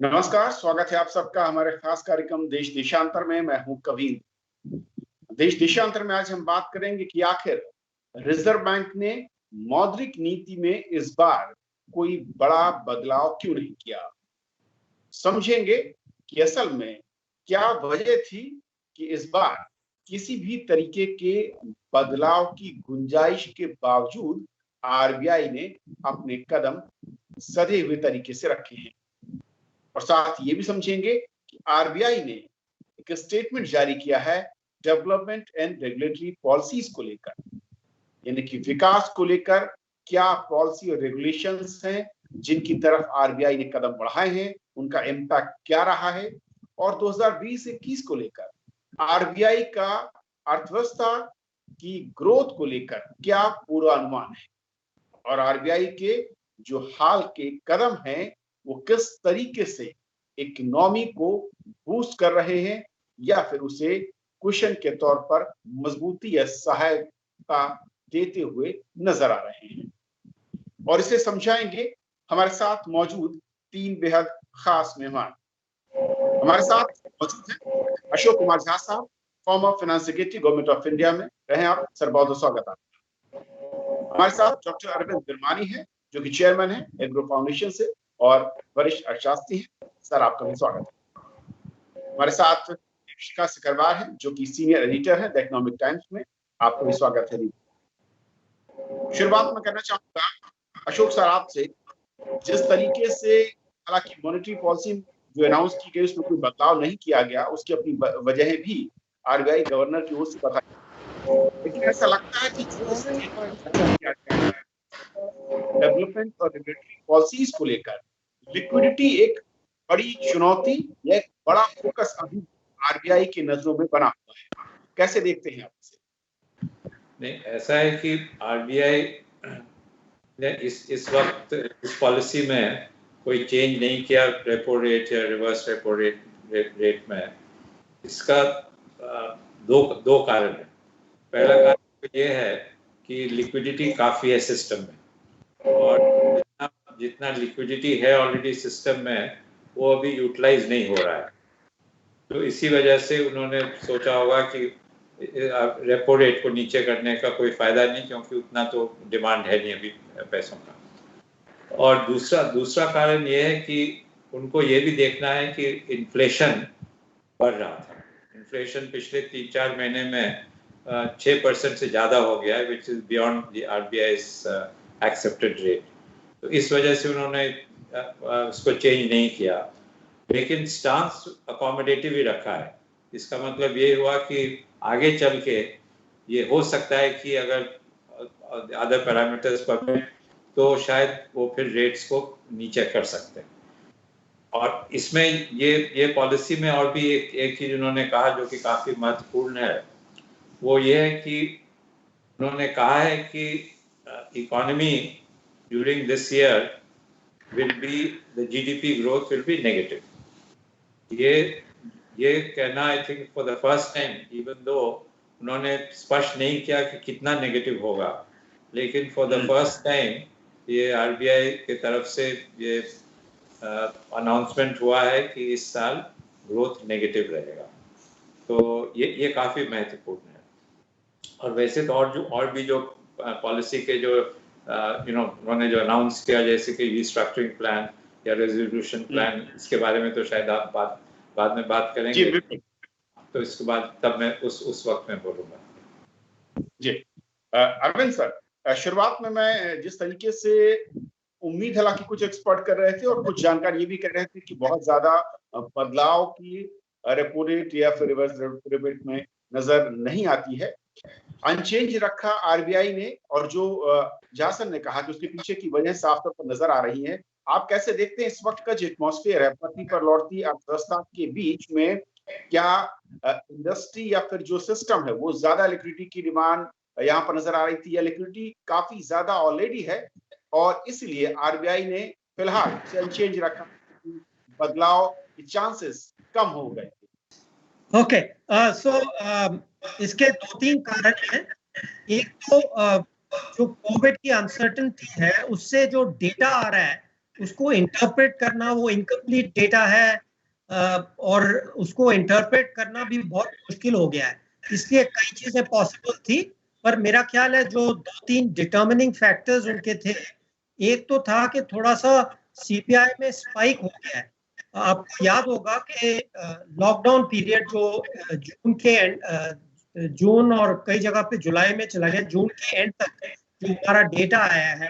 नमस्कार, स्वागत है आप सबका हमारे खास कार्यक्रम देश देशांतर में। मैं हूं कवीर। देश देशांतर में आज हम बात करेंगे कि आखिर रिजर्व बैंक ने मौद्रिक नीति में इस बार कोई बड़ा बदलाव क्यों नहीं किया। समझेंगे कि असल में क्या वजह थी कि इस बार किसी भी तरीके के बदलाव की गुंजाइश के बावजूद आरबीआई ने अपने कदम सधे हुए तरीके से रखे हैं। और साथ ये भी समझेंगे कि आरबीआई ने एक स्टेटमेंट जारी किया है डेवलपमेंट एंड रेगुलेटरी पॉलिसीज को लेकर, यानी कि विकास को लेकर क्या पॉलिसी और रेगुलेशंस हैं जिनकी तरफ आरबीआई ने कदम बढ़ाए हैं, उनका इम्पैक्ट क्या रहा है, और 2020-21 को लेकर आरबीआई का अर्थव्यवस्था की ग्रोथ को लेकर क्या पूर्वानुमान है, और आरबीआई के जो हाल के कदम हैं वो किस तरीके से इकोनॉमी को बूस्ट कर रहे हैं या फिर उसे कुशन के तौर पर मजबूती या सहायता देते हुए नजर आ रहे हैं। और इसे समझाएंगे हमारे साथ मौजूद तीन बेहद खास मेहमान। हमारे साथ मौजूद हैं अशोक कुमार झा साहब, former finance secretary government of India में रहे आप सर, बहुत बहुत स्वागत आपका। हमारे साथ डॉक्टर अरविंद बिरमानी है जो कि चेयरमैन है एग्रो फाउंडेशन से और वरिष्ठ अर्थशास्त्री हैं, सर आपका भी स्वागत है। हमारे साथ दीपिका सिकरवार है जो कि सीनियर एडिटर है द इकोनॉमिक टाइम्स में, आपका भी स्वागत है। शुरुआत में करना चाहूंगा अशोक सर आपसे, जिस तरीके से हालांकि मॉनेटरी पॉलिसी जो अनाउंस की गई उसमें कोई बदलाव नहीं किया गया, उसकी अपनी वजह भी आरबीआई गवर्नर की ओर से बताई, लेकिन ऐसा लगता है कि डेवलपमेंट और रेगुलेटरी पॉलिसीज को लेकर लिक्विडिटी एक बड़ी चुनौती या एक बड़ा फोकस अभी आरबीआई की नजरों में बना हुआ है, कैसे देखते हैं आप इसे? नहीं, ऐसा है कि आरबीआई ने इस वक्त इस पॉलिसी में कोई चेंज नहीं किया रेपो रेट या रिवर्स रेपो रेट में। इसका दो कारण है। पहला कारण ये है कि लिक्विडिटी काफ़ी है सिस्टम में, और जितना लिक्विडिटी है ऑलरेडी सिस्टम में वो अभी यूटिलाइज नहीं हो रहा है। तो इसी वजह से उन्होंने सोचा होगा कि रेपो रेट को नीचे करने का कोई फायदा नहीं, क्योंकि उतना तो डिमांड है नहीं अभी पैसों का। और दूसरा कारण ये है कि उनको ये भी देखना है कि इन्फ्लेशन बढ़ रहा था। इन्फ्लेशन पिछले 3-4 महीने में 6% से ज़्यादा हो गया है, which is beyond the RBI's accepted rate. तो इस वजह से उन्होंने उसको चेंज नहीं किया, लेकिन स्टांस अकोमोडेटिव ही रखा है। इसका मतलब ये हुआ कि आगे चल के ये हो सकता है कि अगर अदर पैरामीटर्स पर तो शायद वो फिर रेट्स को नीचे कर सकते हैं। और इसमें ये पॉलिसी में और भी एक चीज़ उन्होंने कहा जो कि काफ़ी महत्वपूर्ण है, वो ये है कि उन्होंने कहा है कि economy during this year will be the GDP growth will be negative। ये कहना I think for the first time, even though उन्होंने स्पष्ट नहीं किया कि कितना नेगेटिव होगा, लेकिन फॉर द फर्स्ट टाइम ये आरबीआई के तरफ से ये अनाउंसमेंट हुआ है कि इस साल ग्रोथ नेगेटिव रहेगा। तो ये काफ़ी महत्वपूर्ण है। और वैसे तो और भी जो पॉलिसी के जो उन्होंने जो अनाउंस किया, जैसे कि रिस्ट्रक्चरिंग प्लान या रेजोल्यूशन प्लान, इसके बारे में तो शायद आप बाद में बात करेंगे। तो इसके बाद तब मैं उस वक्त में बोलूंगा। जी अरविंद सर, शुरुआत में मैं जिस तरीके से उम्मीद है कि कुछ एक्सपर्ट कर रहे थे और कुछ जानकार ये भी कर रहे थे कि बहुत ज्यादा बदलाव की रेपो रेट या फिर रिवर्स रेपो रेट में नजर नहीं आती है, अनचेंज रखा आरबीआई ने, और जो जासन ने कहा कि उसके पीछे की वजह साफ तौर पर नजर आ रही है। आप कैसे देखते हैं इस वक्त का जो एटमॉस्फेयर है पटरी पर लौटती अर्थव्यवस्था के बीच में, क्या इंडस्ट्री या फिर जो सिस्टम है वो ज्यादा लिक्विडिटी की डिमांड यहाँ पर नजर आ रही थी, या लिक्विडिटी काफी ज्यादा ऑलरेडी है और इसलिए आरबीआई ने फिलहाल अनचेंज रखा, बदलाव के चांसेस कम हो गए? ओके, सो इसके 2-3 कारण हैं। एक तो जो कोविड की अनसर्टेनिटी है उससे जो डेटा आ रहा है उसको इंटरप्रेट करना, वो इनकम्प्लीट डेटा है और उसको इंटरप्रेट करना भी बहुत मुश्किल हो गया है। इसलिए कई चीजें पॉसिबल थी, पर मेरा ख्याल है जो 2-3 डिटर्मिनिंग फैक्टर्स उनके थे, एक तो था कि थोड़ा सा सीपीआई में स्पाइक हो गया है। आपको याद होगा कि लॉकडाउन पीरियड जो जून के जून और कई जगह पे जुलाई में चला गया, जून के एंड तक जो हमारा डेटा आया है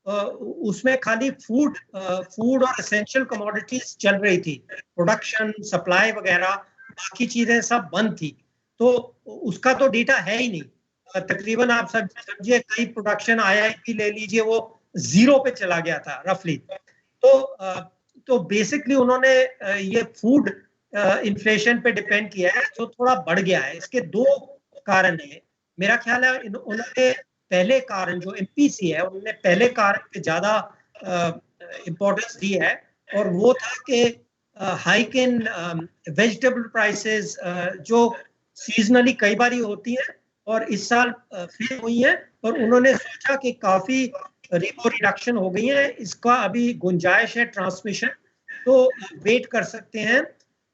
उसमें खाली फूड और एसेंशियल कमोडिटीज चल रही थी, प्रोडक्शन सप्लाई वगैरह बाकी चीजें सब बंद थी। तो उसका तो डेटा है ही नहीं। तकरीबन आप सब समझिए कई प्रोडक्शन आईआईपी ले लीजिए वो 0 पे चला गया था रफली। तो बेसिकली उन्होंने ये फूड इन्फ्लेशन पे डिपेंड किया है जो थोड़ा बढ़ गया है। इसके 2 कारण है मेरा ख्याल है। उन्होंने पहले कारण जो एमपीसी है उन्होंने पहले कारण पे ज्यादा इम्पोर्टेंस दी है, और वो था कि हाइक इन वेजिटेबल प्राइसेस जो सीजनली कई बार होती है और इस साल फिर हुई है, और उन्होंने सोचा कि काफी रेपो रिडक्शन हो गई है, इसका अभी गुंजाइश है ट्रांसमिशन, तो वेट कर सकते हैं।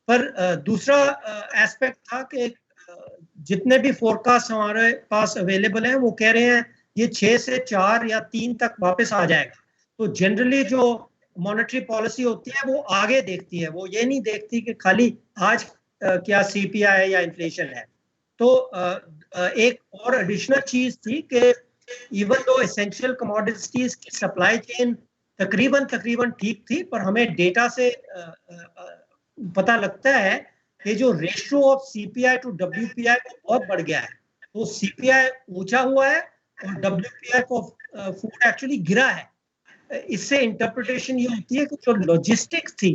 पर दूसरा एस्पेक्ट था कि जितने भी फोरकास्ट हमारे पास अवेलेबल हैं वो कह रहे हैं ये 6 से 4 या 3 तक वापस आ जाएगा। तो जनरली जो मॉनेटरी पॉलिसी होती है वो आगे देखती है, वो ये नहीं देखती कि खाली आज क्या सीपीआई या इन्फ्लेशन है। तो एक और एडिशनल चीज थी कि इवन दो एसेंशियल कमोडिटीज की सप्लाई चेन तकरीबन ठीक थी, पर हमें डेटा से पता लगता है कि जो ratio of CPI to WPI बहुत बढ़ गया है। तो सीपीआई ऊंचा हुआ है और डब्ल्यूपीआई को फूड एक्चुअली गिरा है। इससे इंटरप्रिटेशन ये होती है कि जो लॉजिस्टिक्स थी,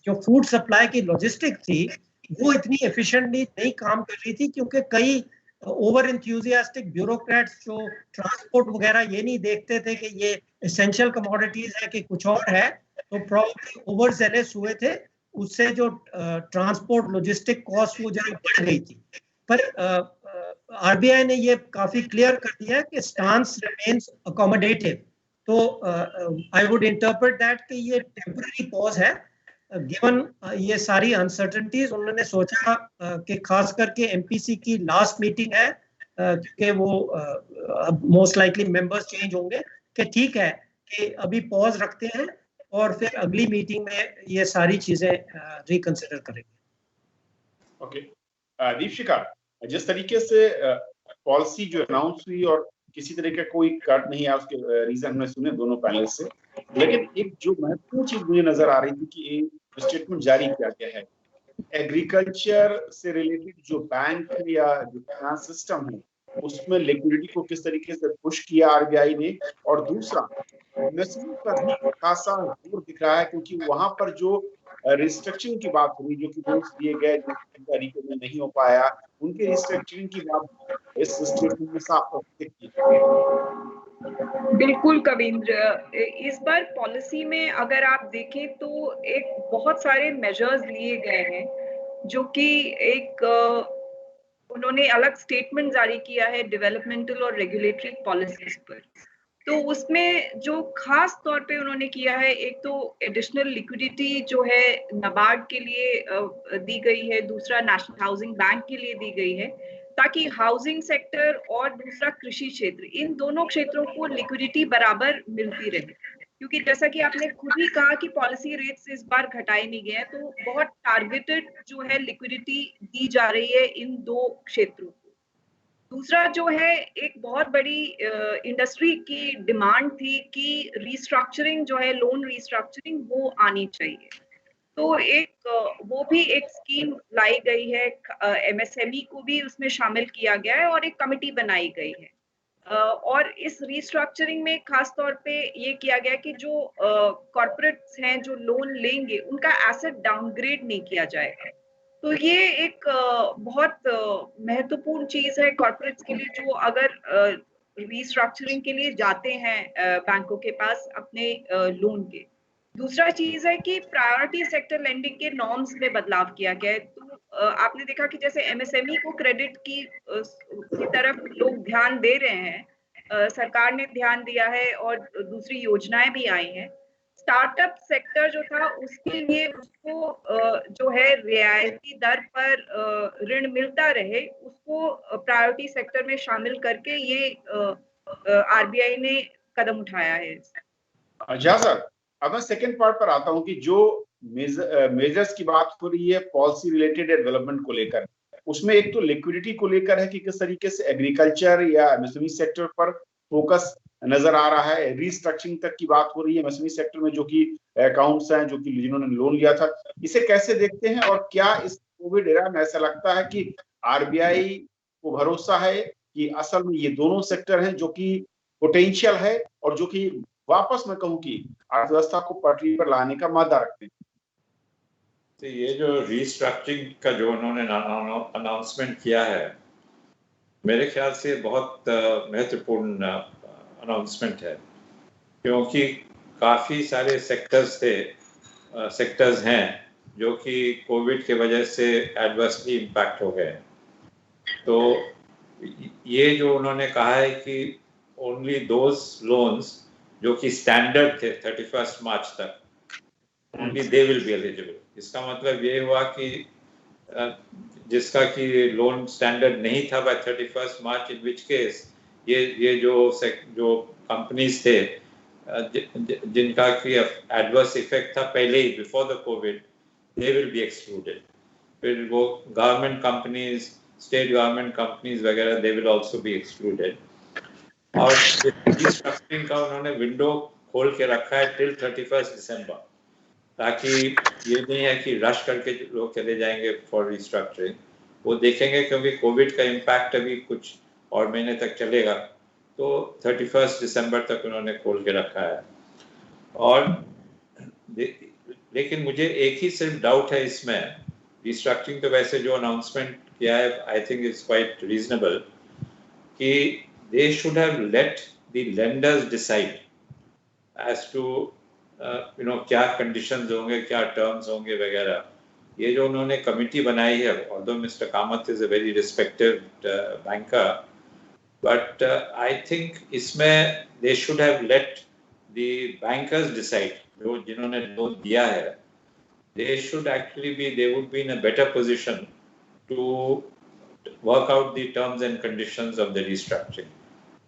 जो फूड सप्लाई की लॉजिस्टिक थी, वो इतनी एफिशिएंटली नहीं काम कर रही थी, क्योंकि कई ओवर इंथ्यूजियास्टिक ब्यूरोक्रेट्स जो ट्रांसपोर्ट वगैरह ये नहीं देखते थे कि ये एसेंशियल कमोडिटीज है कि कुछ और है, तो प्रॉब्लम ओवर जेलस हुए थे। उससे जो ट्रांसपोर्ट लॉजिस्टिक कॉस्ट वो जरा बढ़ गई थी। पर आरबीआई ने ये काफी क्लियर कर दिया है कि स्टांस रिमेन्स अकोमोडेटिव। तो आई वुड इंटरप्रेट दैट कि ये टेम्पररी पॉज है गिवन ये सारी अनसर्टेनिटीज। उन्होंने सोचा कि खास करके एमपीसी की लास्ट मीटिंग है, क्योंकि वो मोस्ट लाइकली मेंबर्स चेंज होंगे, कि ठीक है कि अभी पॉज रखते हैं और फिर अगली मीटिंग में ये सारी चीजें रिकंसिडर करेंगे। ओके दीपशिखा, जिस तरीके से पॉलिसी जो अनाउंस हुई और किसी तरह का कोई कट नहीं है, उसके रीजन हमने सुने दोनों पैनल से, लेकिन एक जो महत्वपूर्ण चीज मुझे नजर आ रही थी कि एक स्टेटमेंट जारी किया गया है एग्रीकल्चर से रिलेटेड, जो बैंक है या जो फाइनेंस सिस्टम है उसमें लिक्विडिटी को किस तरीके से पुश किया आरबीआई ने, और दूसरा नस्बों का भी खासा जोर दिख रहा है, क्योंकि वहां पर जो रिस्ट्रक्चरिंग की बात हुई, जो कि लोन्स दिए गए जो तरीके में नहीं हो पाया, उनके रिस्ट्रक्चरिंग की बात इस स्टेटमेंट में साफ दिखती है। बिल्कुल कविंद्र, इस बार पॉलिसी में अगर आप देखें तो एक बहुत सारे मेजर्स लिए गए हैं, जो कि एक उन्होंने अलग स्टेटमेंट जारी किया है डेवलपमेंटल और रेगुलेटरी पॉलिसीज पर। तो उसमें जो खास तौर पे उन्होंने किया है, एक तो एडिशनल लिक्विडिटी जो है नाबार्ड के लिए दी गई है, दूसरा नेशनल हाउसिंग बैंक के लिए दी गई है, ताकि हाउसिंग सेक्टर और दूसरा कृषि क्षेत्र, इन दोनों क्षेत्रों को लिक्विडिटी बराबर मिलती रहे। क्योंकि जैसा कि आपने खुद ही कहा कि पॉलिसी रेट्स इस बार घटाए नहीं गए हैं, तो बहुत टारगेटेड जो है लिक्विडिटी दी जा रही है इन दो क्षेत्रों को। दूसरा जो है, एक बहुत बड़ी इंडस्ट्री की डिमांड थी कि रिस्ट्रक्चरिंग जो है, लोन रिस्ट्रक्चरिंग वो आनी चाहिए। तो एक वो भी एक स्कीम लाई गई है, एमएसएमई को भी उसमें शामिल किया गया है और एक कमेटी बनाई गई है। और इस रिस्ट्रक्चरिंग में खास तौर पे ये किया गया कि जो कॉर्पोरेट्स हैं जो लोन लेंगे, उनका एसेट डाउनग्रेड नहीं किया जाएगा। तो ये एक बहुत महत्वपूर्ण चीज है कॉर्पोरेट्स के लिए, जो अगर रिस्ट्रक्चरिंग के लिए जाते हैं बैंकों के पास अपने लोन के। दूसरा चीज है कि प्रायोरिटी सेक्टर लेंडिंग के नॉर्म्स में बदलाव किया गया है। तो आपने देखा कि जैसे एमएसएमई को क्रेडिट की तरफ लोग ध्यान दे रहे हैं, सरकार ने ध्यान दिया है और दूसरी योजनाएं भी आई हैं। स्टार्टअप सेक्टर जो था उसके लिए उसको जो है रियायती दर पर ऋण मिलता रहे, उसको प्रायोरिटी सेक्टर में शामिल करके ये आरबीआई ने कदम उठाया है। अच्छा सर, अब मैं सेकेंड पार्ट पर आता हूँ कि जो मेजर्स की बात हो रही है पॉलिसी रिलेटेड डेवलपमेंट को लेकर, उसमें एक तो लिक्विडिटी को लेकर है कि किस तरीके से एग्रीकल्चर या एमएसएमई सेक्टर पर फोकस नजर आ रहा है। रीस्ट्रक्चरिंग तक की बात हो रही है एमएसएमई सेक्टर में, जो कि अकाउंट्स हैं, जो कि जिन्होंने लोन लिया था, इसे कैसे देखते हैं? और क्या इस कोविड एरा में ऐसा लगता है कि आरबीआई को भरोसा है कि असल में ये दोनों सेक्टर हैं जो कि पोटेंशियल है और जो कि वापस मैं कहूं कि अर्थव्यवस्था को पटरी पर लाने का मादा रखते हैं? तो ये जो रीस्ट्रक्चरिंग का जो उन्होंने अनाउंसमेंट किया है, मेरे ख्याल से बहुत महत्वपूर्ण अनाउंसमेंट है, क्योंकि काफ़ी सारे सेक्टर्स हैं जो कि कोविड के वजह से एडवर्सली इम्पैक्ट हो गए। तो ये जो उन्होंने कहा है कि ओनली दोज लोन्स जो कि स्टैंडर्ड थे 31 मार्च तक, only they will be eligible. इसका मतलब ये हुआ कि जिसका कि लोन स्टैंडर्ड नहीं था bye 31 March, in which case ये जो कंपनीज थे जिनका कि एडवर्स इफेक्ट था पहले ही before the COVID, they will be excluded. फिर वो government companies, state government companies वगैरह, they will also be excluded. और रीस्ट्रक्चरिंग का उन्होंने विंडो खोल के रखा है टिल 31 दिसंबर, ताकि ये नहीं है कि रश करके लोग चले जाएंगे फॉर रिस्ट्रक्चरिंग। वो देखेंगे क्योंकि कोविड का इम्पैक्ट अभी कुछ और महीने तक चलेगा, तो 31 दिसंबर तक उन्होंने खोल के रखा है। और लेकिन मुझे एक ही सिर्फ डाउट है इसमें, रिस्ट्रक्चरिंग तो वैसे जो अनाउंसमेंट किया है I think is quite reasonable, कि they should have let the lenders decide as to क्या conditions होंगे, क्या terms होंगे वगैरह। ये जो उन्होंने कमिटी बनाई है, although Mr. Kamath is a very respected banker, but I think इसमें they should have let the bankers decide, जो जिन्होंने लोन दिया है, they would be in a better position to work out the terms and conditions of the restructuring.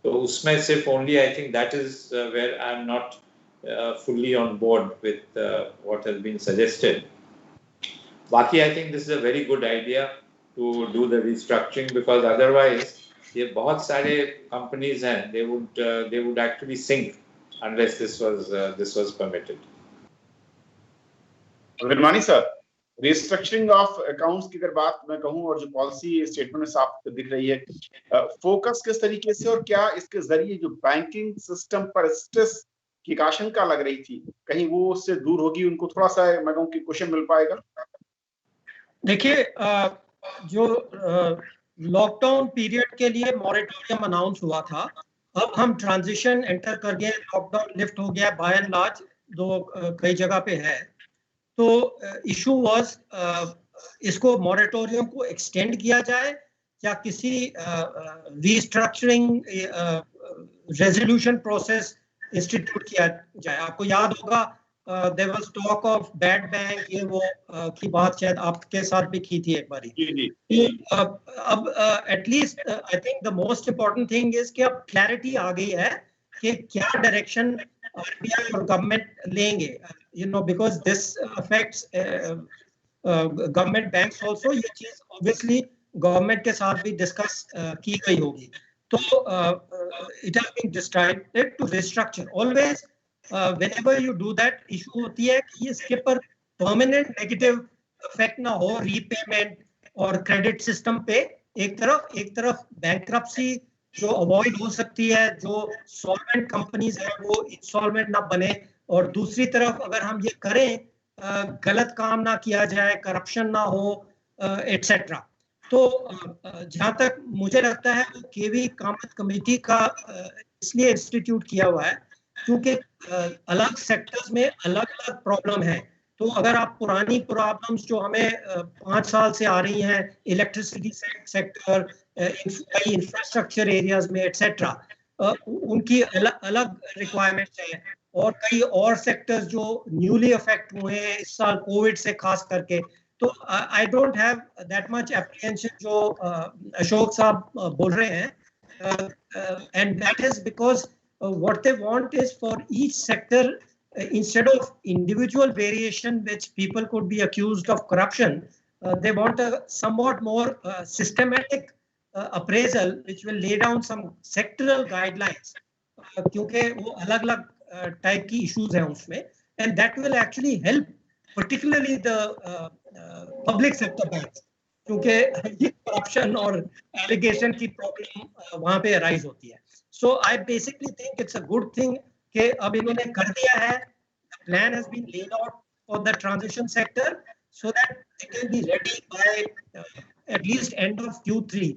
तो उसमें सिर्फ only I think that is where I'm not fully on board with what has been suggested. बाकी I think this is a very good idea to do the restructuring, because otherwise ये बहुत सारे companies हैं, they would actually sink unless this was permitted. Virmani sir, restructuring of accounts की अगर बात मैं कहूं और जो पॉलिसी स्टेटमेंट में साफ दिख रही है, फोकस किस तरीके से और क्या इसके जरिए जो बैंकिंग सिस्टम पर स्ट्रेस की आशंका लग रही थी, कहीं वो उससे दूर होगी, उनको थोड़ा सा मैं कहूं कि क्वेश्चन मिल पाएगा? देखिए, जो लॉकडाउन पीरियड के लिए मॉरेटोरियम अनाउंस हुआ था, अब हम ट्रांजिशन एंटर कर गए, लॉकडाउन लिफ्ट हो गया बाय एंड लार्ज, कई जगह पे है। तो इशू वाज इसको मॉरेटोरियम को एक्सटेंड किया जाए या किसी रीस्ट्रक्चरिंग रेजोल्यूशन प्रोसेस इंस्टीट्यूट किया जाए। आपको याद होगा there was talk of bad bank, ये वो की बात शायद आपके साथ भी की थी एक बारी। अब at least I think the most important thing is कि अब क्लैरिटी आ गई है कि क्या डायरेक्शन आरबीआई और गवर्नमेंट लेंगे, because this affects government banks also। ये चीज obviously गवर्नमेंट के साथ भी डिस्कस की गई होगी। तो it has been decided to restructure। Always whenever you do that, issue होती है कि इसके पर permanent negative effect ना हो रीपेमेंट और क्रेडिट सिस्टम पे। एक तरफ बैंक्रप्सी जो अवॉइड हो सकती है, जो सॉल्वेंट कंपनीज है वो इंसॉल्वेंट ना बने, और दूसरी तरफ अगर हम ये करें गलत काम ना किया जाए, करप्शन ना हो, एटसेट्रा। तो जहां तक मुझे लगता है वो केवी कामत कमेटी का इसलिए इंस्टीट्यूट किया हुआ है क्योंकि अलग सेक्टर्स में अलग अलग प्रॉब्लम है। तो अगर आप पुरानी प्रॉब्लम्स जो हमें 5 साल से आ रही हैं, इलेक्ट्रिसिटी सेक्टर, इंफ्रास्ट्रक्चर एरियाज में एटसेट्रा, उनकी अलग अलग रिक्वायरमेंट्स हैं। और कई और सेक्टर्स जो न्यूली अफेक्ट हुए हैं इस साल कोविड से खास करके। तो I don't have that much apprehension जो अशोक साहब बोल रहे हैं, and that is because what they want is for each sector, instead of individual variation which people could be accused of corruption, they want a somewhat more systematic appraisal which will lay down some sectoral guidelines, क्योंकि वो अलग-अलग type की issues हैं उसमें, and that will actually help particularly the public sector banks, क्योंकि ये corruption और allegation की प्रॉब्लम वहां पे अराइज होती है। So I basically think it's a good thing कि अब इन्होंने कर दिया है, the plan has been laid out for the transition sector so that it can be ready by at least end of Q3,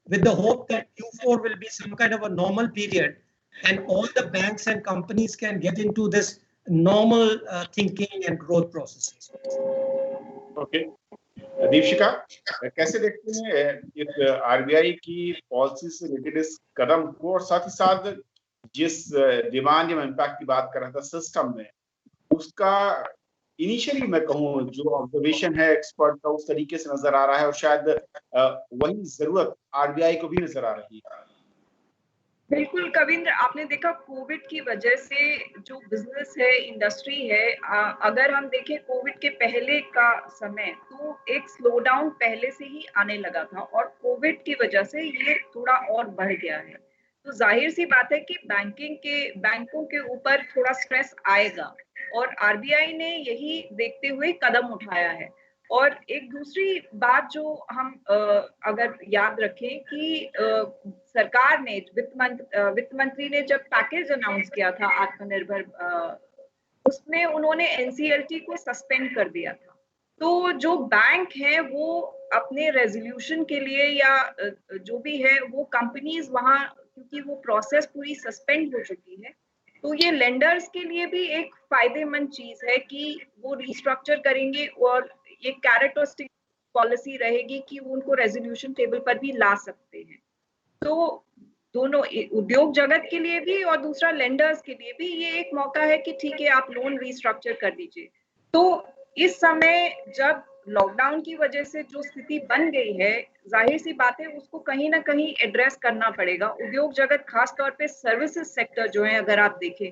with the hope that Q4 will be some kind of a normal period and all the banks and companies can get into this normal thinking and growth processes. Okay. Deepshikha, कैसे देखते हैं इस RBI की policy से related इस कदम को, और साथ ही साथ जिस डिमांड या इम्पैक्ट की बात कर रहा था सिस्टम में, उसका इनिशियली मैं कहूँ जो ऑब्जर्वेशन है एक्सपर्ट का उस तरीके से नजर आ रहा है, और शायद वही जरूरत आरबीआई को भी नजर आ रही है। बिल्कुल कविंद्र, आपने देखा कोविड की वजह से जो बिजनेस है, इंडस्ट्री है, अगर हम देखें कोविड के पहले का समय तो एक स्लो डाउन पहले से ही आने लगा था और कोविड की वजह से ये थोड़ा और बढ़ गया है। तो जाहिर सी बात है कि बैंकों के ऊपर थोड़ा स्ट्रेस आएगा और आरबीआई ने यही देखते हुए कदम उठाया है। और एक दूसरी बात जो हम अगर याद रखें कि सरकार ने वित्त मंत्री ने जब पैकेज अनाउंस किया था आत्मनिर्भर, उसमें उन्होंने एनसीएलटी को सस्पेंड कर दिया था। तो जो बैंक हैं वो अपने रेजोल्यूशन के लिए या जो भी है वो कंपनीज वहां, क्योंकि वो प्रोसेस पूरी सस्पेंड हो चुकी है, तो ये लेंडर्स के लिए भी एक फायदेमंद चीज है कि वो रिस्ट्रक्चर करेंगे और ये कैरेट और स्टिक पॉलिसी रहेगी कि वो उनको रेजोल्यूशन टेबल पर भी ला सकते हैं। तो दोनों उद्योग जगत के लिए भी और दूसरा लेंडर्स के लिए भी ये एक मौका है कि ठीक है आप लोन रिस्ट्रक्चर कर दीजिए। तो इस समय जब लॉकडाउन की वजह से जो स्थिति बन गई है, जाहिर सी बात है उसको कहीं ना कहीं एड्रेस करना पड़ेगा। उद्योग जगत खासतौर पे सर्विसेज सेक्टर जो है, अगर आप देखें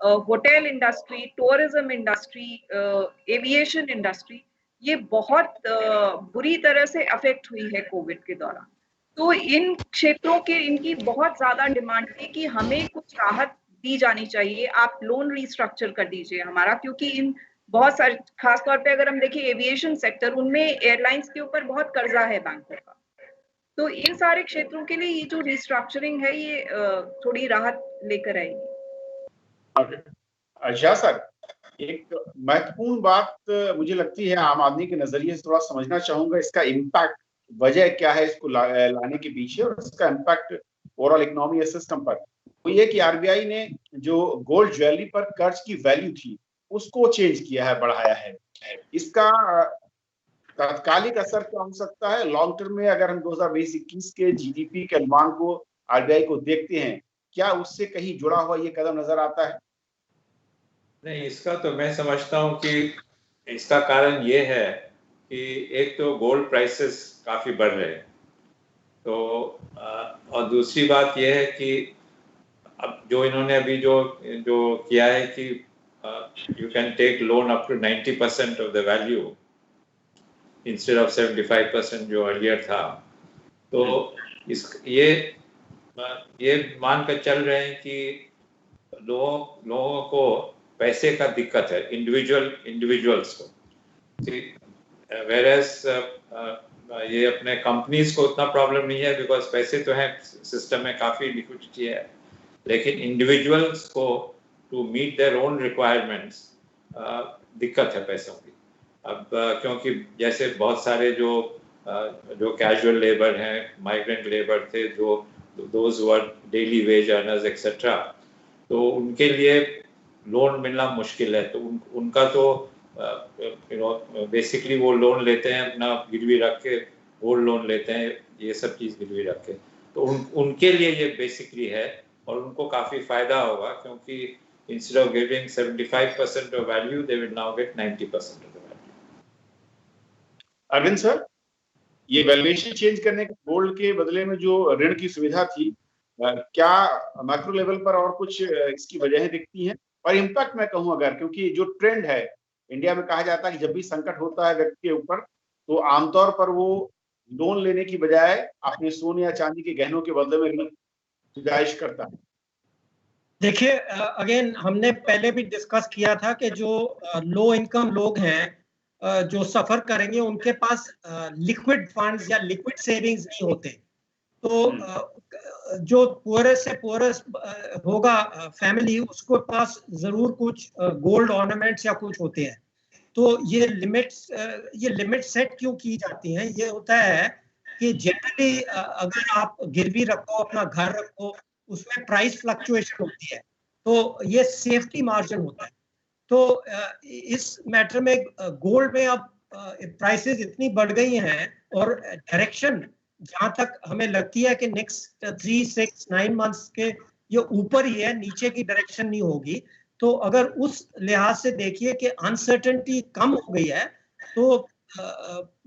hotel industry, tourism industry, aviation industry, ये बहुत बुरी तरह से अफेक्ट हुई है कोविड के दौरान। तो इन क्षेत्रों के इनकी बहुत ज्यादा डिमांड थी कि हमें कुछ राहत दी जानी चाहिए, आप लोन रिस्ट्रक्चर कर दीजिए हमारा, क्योंकि इन बहुत सारे खासतौर पे अगर हम देखें एविएशन सेक्टर, उनमें एयरलाइंस के ऊपर बहुत कर्जा है बैंकों का। तो इन सारे क्षेत्रों के लिए ये जो रिस्ट्रक्चरिंग है ये थोड़ी राहत लेकर आएगी। अच्छा सर, एक महत्वपूर्ण बात मुझे लगती है आम आदमी के नजरिए से थोड़ा समझना चाहूंगा, इसका इम्पैक्ट, वजह क्या है इसको लाने के पीछे और इसका इम्पैक्ट ओवरऑल इकोनॉमी या सिस्टम पर। वो ये कि आरबीआई ने जो गोल्ड ज्वेलरी पर कर्ज की वैल्यू थी उसको चेंज किया है, बढ़ाया है। इसका तात्कालिक असर क्या हो सकता है लॉन्ग टर्म में? अगर हम 2020-21 के जीडीपी के अनुमान को आरबीआई को देखते हैं, क्या उससे कहीं जुड़ा हुआ ये कदम नजर आता है? नहीं, इसका तो मैं समझता हूँ कि इसका कारण ये है कि एक तो गोल्ड प्राइसेस काफ़ी बढ़ रहे हैं, तो और दूसरी बात ये है कि अब जो इन्होंने अभी जो किया है कि you can take loan up to 90% of the value instead of 75% जो earlier था। तो ये मान कर चल रहे हैं कि लोगों को पैसे का दिक्कत है, इंडिविजुअल्स को, whereas ये अपने कंपनीज को उतना प्रॉब्लम नहीं है बिकॉज पैसे तो हैं सिस्टम में, काफ़ी लिक्विडिटी है, लेकिन इंडिविजुअल्स को to meet their own requirements दिक्कत है पैसों की। अब क्योंकि जैसे बहुत सारे जो कैजुअल लेबर हैं, माइग्रेंट लेबर थे, जो those who are daily wage earners etcetera, तो उनके लिए लोन मिलना मुश्किल है। तो उनका तो बेसिकली वो लोन लेते हैं अपना गिरवी रख के, गोल्ड लोन लेते हैं, ये सब चीज़ गिरवी रख के, तो उनके लिए ये बेसिकली है और उनको काफ़ी फ़ायदा होगा क्योंकि instead of giving 75% of value, they will now get 90% of the value. Arvind sir, ये वैल्यूएशन चेंज करने के गोल्ड के बदले में जो ऋण की सुविधा थी, क्या मैक्रो लेवल पर और कुछ इसकी वजहें दिखती हैं? और इम्पैक्ट मैं कहूँ अगर, क्योंकि जो ट्रेंड है इंडिया में, कहा जाता है कि जब भी संकट होता है व्यक्ति के ऊपर, तो आमतौर पर वो लोन लेने की बजाय अपने सोने या चांदी के गहनों के बदले में ऋण गुजारिश करता है। देखिए, अगेन हमने पहले भी डिस्कस किया था कि जो लो इनकम लोग हैं जो सफर करेंगे, उनके पास लिक्विड फंड्स या लिक्विड सेविंग्स नहीं होते। तो जो पुअरेस्ट से पुअरेस्ट होगा फैमिली, उसके पास जरूर कुछ गोल्ड ऑर्नामेंट्स या कुछ होते हैं। तो ये लिमिट सेट क्यों की जाती हैं? ये होता है कि जनरली अगर आप गिरवी रखो, अपना घर रखो, उसमें प्राइस फ्लक्चुएशन होती है, तो ये सेफ्टी मार्जिन होता है। तो इस मैटर में गोल्ड में अब प्राइसेस इतनी बढ़ गई हैं और डायरेक्शन जहां तक हमें लगती है कि नेक्स्ट 3, 6, 9 मंथ्स के ये ऊपर ही है, नीचे की डायरेक्शन नहीं होगी। तो अगर उस लिहाज से देखिए कि अनसर्टेनिटी कम हो गई है, तो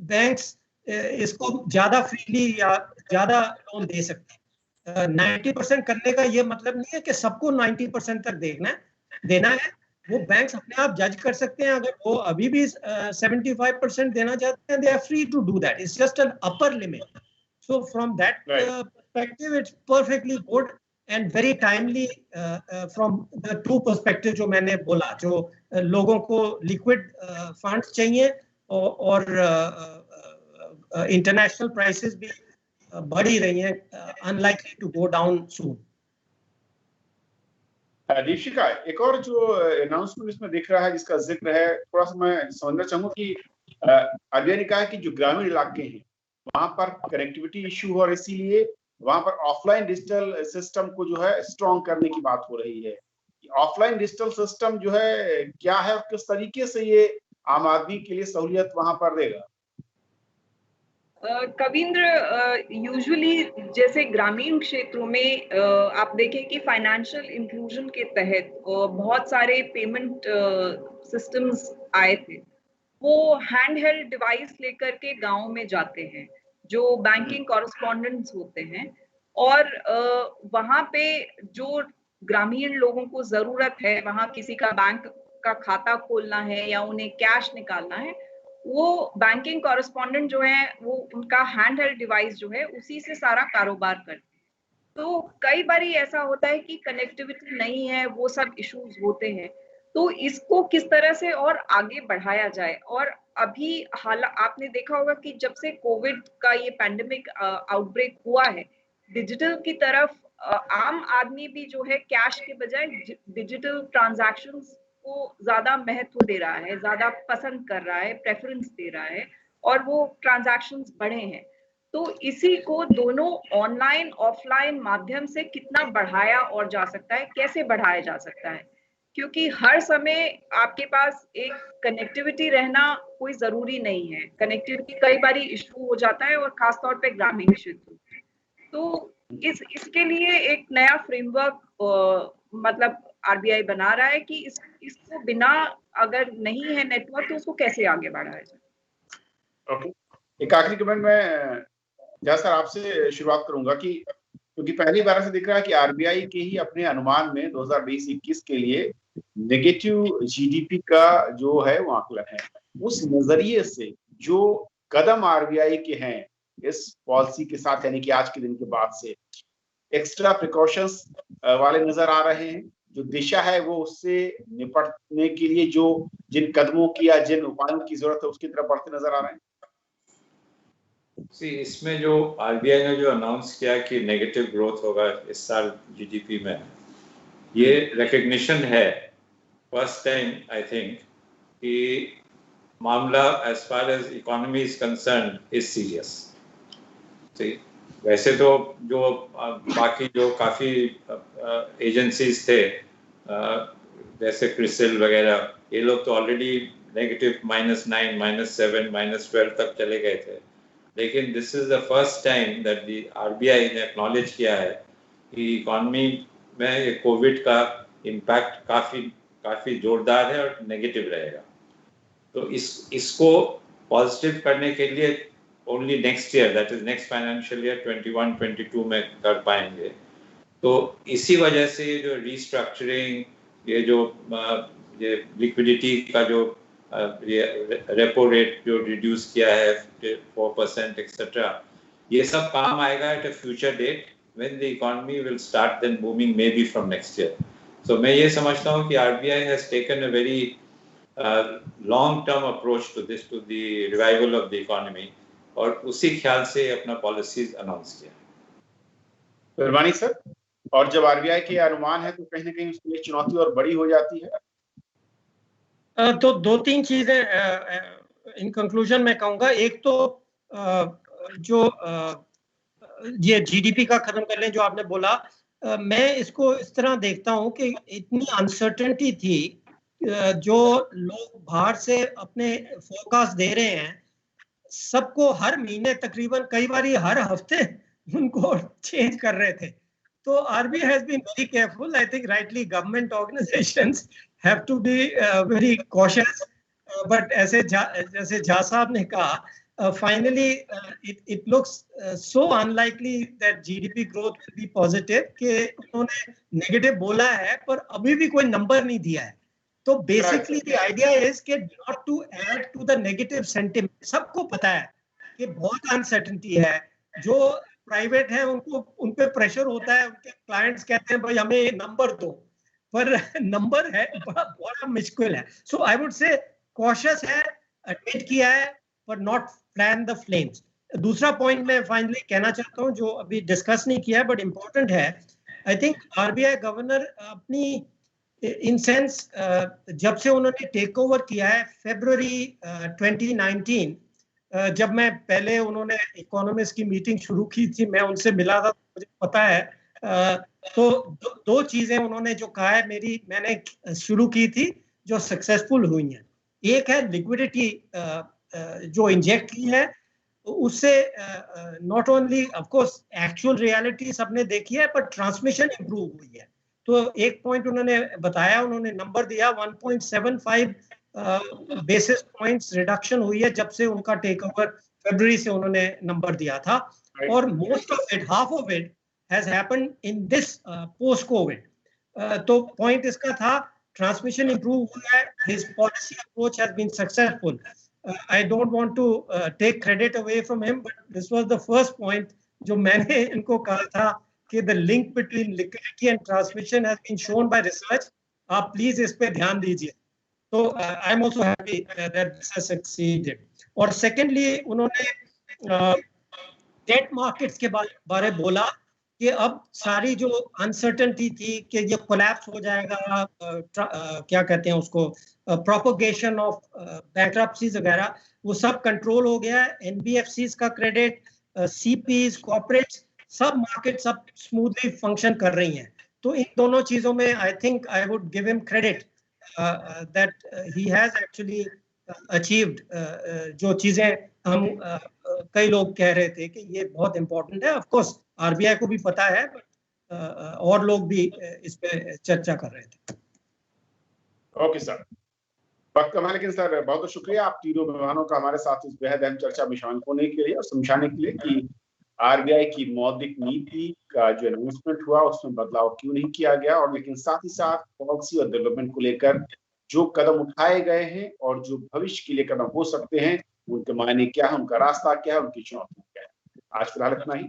बैंक्स इसको ज्यादा फ्रीली या ज्यादा लोन दे सकते हैं। 90% करने का ये मतलब नहीं है कि सबको 90% तक देना है। वो बैंक्स अपने आप जज कर सकते हैं। अगर वो अभी भी 75% देना चाहते हैं, they are free to do that. It's just an upper limit. So from that perspective, it's perfectly good and very timely from the two perspective जो मैंने बोला, जो लोगों को liquid funds चाहिए और international prices भी बढ़ ही रही हैं, unlikely to go down soon. Deepika, एक और जो अनाउंसमेंट इसमें दिख रहा है जिसका जिक्र है, थोड़ा सा मैं समझना चाहूंगा कि आरबीआई ने कहा है कि जो ग्रामीण इलाके हैं वहां पर कनेक्टिविटी इश्यू हो और इसीलिए वहां पर ऑफलाइन डिजिटल सिस्टम को जो है स्ट्रॉन्ग करने की बात हो रही है। ऑफलाइन डिजिटल सिस्टम जो है क्या है और किस तरीके से ये आम आदमी के लिए सहूलियत वहां पर देगा? कविंद्र, यूजुअली जैसे ग्रामीण क्षेत्रों में आप देखें कि फाइनेंशियल इंक्लूजन के तहत बहुत सारे पेमेंट सिस्टम्स आए थे। वो हैंड हेल्ड डिवाइस लेकर के गांव में जाते हैं, जो बैंकिंग कॉरेस्पॉन्डेंट्स होते हैं, और वहां पे जो ग्रामीण लोगों को जरूरत है, वहां किसी का बैंक का खाता खोलना है या उन्हें कैश निकालना है, वो बैंकिंग कॉरेस्पॉन्डेंट जो है वो उनका हैंड हेल्ड डिवाइस जो है उसी से सारा कारोबार करते हैं। तो कई बार ऐसा होता है कि कनेक्टिविटी नहीं है, वो सब इश्यूज होते हैं। तो इसको किस तरह से और आगे बढ़ाया जाए। और अभी आपने देखा होगा कि जब से कोविड का ये पैंडेमिक आउटब्रेक हुआ है, डिजिटल की तरफ आम आदमी भी जो है कैश के बजाय डिजिटल ट्रांजैक्शंस को ज्यादा महत्व दे रहा है, ज्यादा पसंद कर रहा है, प्रेफरेंस दे रहा है, और वो ट्रांजैक्शंस बढ़े हैं। तो इसी को दोनों ऑनलाइन ऑफलाइन माध्यम से कितना बढ़ाया और जा सकता है, कैसे बढ़ाया जा सकता है, क्योंकि हर समय आपके पास एक कनेक्टिविटी रहना कोई जरूरी नहीं है। कनेक्टिविटी कई बार इशू हो जाता है, और खासतौर पे ग्रामीण क्षेत्र। तो इसके लिए एक नया फ्रेमवर्क मतलब आरबीआई बना रहा है कि इसको बिना अगर नहीं है नेटवर्क तो उसको कैसे आगे बढ़ाया जाए। ओके, एक आखिरी कमेंट मैं सर आपसे शुरुआत करूंगा कि क्योंकि पहली बार से दिख रहा है कि आरबीआई के ही अपने अनुमान में 2020-21 के लिए नेगेटिव जीडीपी का जो है वो आकलन है। उस नजरिए से जो कदम आरबीआई के हैं इस पॉलिसी के साथ, यानी कि आज के दिन के बाद से एक्स्ट्रा प्रिकॉशंस वाले नजर आ रहे हैं, जो दिशा है वो उससे निपटने के लिए जो जिन कदमों की या जिन उपायों की जरूरत है उसकी तरफ बढ़ते नजर आ रहे हैं। इसमें जो आरबीआई ने जो अनाउंस किया कि नेगेटिव ग्रोथ होगा इस साल जीडीपी में, ये रिकग्निशन है फर्स्ट टाइम आई थिंक कि मामला as far as economy is concern is serious. वैसे तो जो बाकी जो काफ़ी एजेंसीज थे जैसे क्रिसिल वगैरह, ये लोग तो ऑलरेडी नेगेटिव -9, -7, -12 तक चले गए थे। लेकिन this is the first time that the RBI ने एक्नॉलेज किया है कि इकोनॉमी में ये कोविड का इम्पैक्ट काफी जोरदार है और नेगेटिव रहेगा। तो इसको पॉजिटिव करने के लिए only next year, that is next financial year 21-22 में कर पाएंगे। तो इसी वजह से जो रीस्ट्रक्चरिंग, ये जो ये लिक्विडिटी का जो ये रेपो रेट जो रिड्यूस किया है 4% एक्सेट्रा, ये सब काम आएगा at a future date when the economy will start then booming may be from next year. So मैं ये समझता हूँ कि RBI has taken a very long term approach to this, to the revival of the economy, और उसी ख्याल से अपना पॉलिसीज अनाउंस किया। मेहरबानी सर। और जब आरबीआई के अनुमान है तो कहीं ना कहीं उसके लिए चुनौती और बड़ी हो जाती है। तो 2-3 चीजें इन कंक्लूजन में कहूंगा। एक तो जो ये जीडीपी का खत्म कर लें जो आपने बोला, मैं इसको इस तरह देखता हूं कि इतनी अनसर्टेनिटी थी, जो लोग बाहर से अपने फोरकास्ट दे रहे हैं, सबको हर महीने तकरीबन कई बार हर हफ्ते उनको चेंज कर रहे थे। तो RBI has been very careful. I think rightly government organisations have to be very cautious, but ऐसे जैसे झा साहब ने कहा, finally it looks so unlikely that GDP growth will be positive कि उन्होंने नेगेटिव बोला है पर अभी भी कोई नंबर नहीं दिया है। तो बेसिकली द आइडिया इज कि not to add to the negative sentiment. सबको पता है कि बहुत अनसर्टेनिटी है, जो प्राइवेट है उनको उन पे प्रेशर होता है, उनके क्लाइंट्स कहते हैं भाई हमें नंबर दो, पर नंबर है बड़ा मुश्किल है। सो आई वुड से कॉशियस है, एडमिट किया है, पर नॉट फैन द फ्लेम्स। दूसरा पॉइंट मैं फाइनली कहना चाहता हूं जो अभी डिस्कस नहीं किया बट इम्पोर्टेंट है। आई थिंक आरबीआई गवर्नर अपनी इन सेंस जब से उन्होंने टेक ओवर किया है फरवरी 2019, जब मैं पहले उन्होंने इकोनॉमिस्ट की मीटिंग शुरू की थी, मैं उनसे मिला था, मुझे पता है। तो दो चीजें उन्होंने जो कहा है मैंने शुरू की थी जो सक्सेसफुल हुई हैं। एक है लिक्विडिटी जो इंजेक्ट की है, उससे not only of course actual reality सबने देखी है पर ट्रांसमिशन इंप्रूव हुई है। तो एक पॉइंट उन्होंने बताया, उन्होंने नंबर दिया 1.75 बेसिस पॉइंट्स रिडक्शन हुई है जब से उनका टेक ओवर फरवरी से उन्होंने नंबर दिया था। और most of it, half of it has happened in this post covid. तो पॉइंट इसका था ट्रांसमिशन इंप्रूव हुआ है, his policy approach has been successful. I don't want to take credit away from him, but this was the first point जो मैंने इनको कहा था कि the link between liquidity and transmission has been shown by research. आप please इस पे ध्यान दीजिए। तो I am also happy that this has succeeded. और सेकेंडली उन्होंने डेट मार्केट्स के बारे बोला कि अब सारी जो अनसर्टेनिटी थी कि ये कोलैप्स हो जाएगा, क्या कहते हैं उसको, प्रोपोगेशन ऑफ बैंक्रप्सीज वगैरह, वो सब कंट्रोल हो गया है। एनबीएफसीज का क्रेडिट, सीपीज, कॉर्पोरेट्स, सब मार्केट सब स्मूथली फंक्शन कर रही हैं। तो इन दोनों चीजों में I think I would give him credit that he has actually achieved जो चीजें हम कई लोग कह रहे थे कि ये बहुत इंपॉर्टेंट है। ऑफ कोर्स आरबीआई को भी पता है, बट और लोग भी इस पे चर्चा कर रहे थे। ओके सर, वक्त कम है, लेकिन सर बहुत बहुत शुक्रिया आप तीनों मेहमानों का हमारे साथ इस बेहद अहम चर्चा में शामिल होने के लिए और समझाने के लिए कि आरबीआई की मौद्रिक नीति का जो अनाउंसमेंट हुआ उसमें बदलाव क्यों नहीं किया गया, और लेकिन साथ ही साथ पॉलिसी और डेवलपमेंट को लेकर जो कदम उठाए गए हैं और जो भविष्य के लिए कदम हो सकते हैं, उनके मायने क्या है, उनका रास्ता क्या है, उनकी चुनौतियां क्या है। आज फिलहाल इतना ही।